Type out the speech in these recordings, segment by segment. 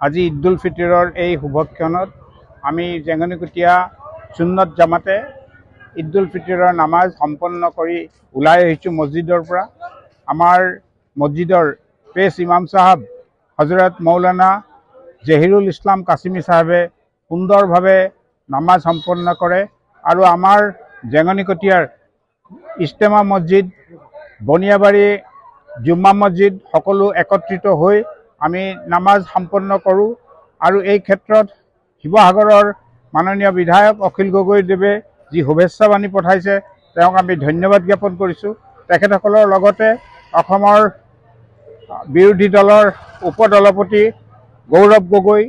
আজি ঈদ উল ফিতৰৰ এই শুভক্ষণত আমি জেঙনিকটীয়া সুন্নত জামাতে ঈদ উল ফিতৰৰ নামাজ সম্পন্ন কৰি ওলাই আহিছোঁ মছজিদৰ পৰা। আমাৰ মছজিদৰ পেছ ইমাম সাহেব হজৰত মৌলানা জহিৰুল ইছলাম কাছিমি সাহেবে সুন্দৰভাৱে নামাজ সম্পন্ন কৰে আৰু আমাৰ জেঙনিকটীয়াৰ ইজতেমা মছজিদ, বনিয়াবাৰী জুম্মা মছজিদ সকলো একত্ৰিত হৈ আমি নামাজ সম্পন্ন কৰোঁ। আৰু এই ক্ষেত্ৰত শিৱসাগৰৰ মাননীয় বিধায়ক অখিল গগৈদেৱে যি শুভেচ্ছা বাণী পঠাইছে তেওঁক আমি ধন্যবাদ জ্ঞাপন কৰিছোঁ। তেখেতসকলৰ লগতে অসমৰ বিৰোধী দলৰ উপদলপতি গৌৰৱ গগৈ,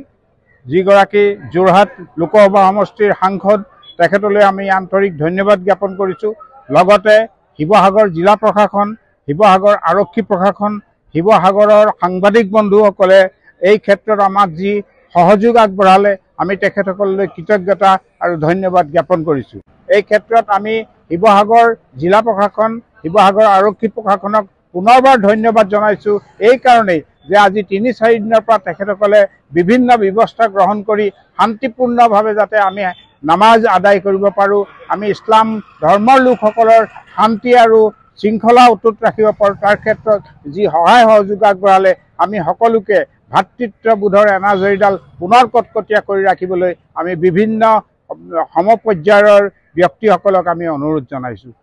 যিগৰাকী যোৰহাট লোকসভা সমষ্টিৰ সাংসদ, তেখেতলৈ আমি আন্তৰিক ধন্যবাদ জ্ঞাপন কৰিছোঁ। লগতে শিৱসাগৰ জিলা প্ৰশাসন, শিৱসাগৰ আৰক্ষী প্ৰশাসন, শিৱসাগৰৰ সাংবাদিক বন্ধুসকলে এই ক্ষেত্ৰত আমাক যি সহযোগ আগবঢ়ালে আমি তেখেতসকললৈ কৃতজ্ঞতা আৰু ধন্যবাদ জ্ঞাপন কৰিছোঁ। এই ক্ষেত্ৰত আমি শিৱসাগৰ জিলা প্ৰশাসন, শিৱসাগৰ আৰক্ষী প্ৰশাসনক পুনৰবাৰ ধন্যবাদ জনাইছোঁ এই কাৰণেই যে আজি ৩-৪ দিনৰ পৰা তেখেতসকলে বিভিন্ন ব্যৱস্থা গ্ৰহণ কৰি শান্তিপূৰ্ণভাৱে যাতে আমি নামাজ আদায় কৰিব পাৰোঁ, আমি ইছলাম ধৰ্মৰ লোকসকলৰ শান্তি আৰু শৃংখলা অটুট ৰাখিব পাৰোঁ, তাৰ ক্ষেত্ৰত যি সহায় সহযোগ আগবঢ়ালে আমি সকলোকে ভাতৃত্ববোধৰ এনাজৰীডাল পুনৰ কটকটীয়া কৰি ৰাখিবলৈ আমি বিভিন্ন সমপৰ্যায়ৰ ব্যক্তিসকলক আমি অনুৰোধ জনাইছোঁ।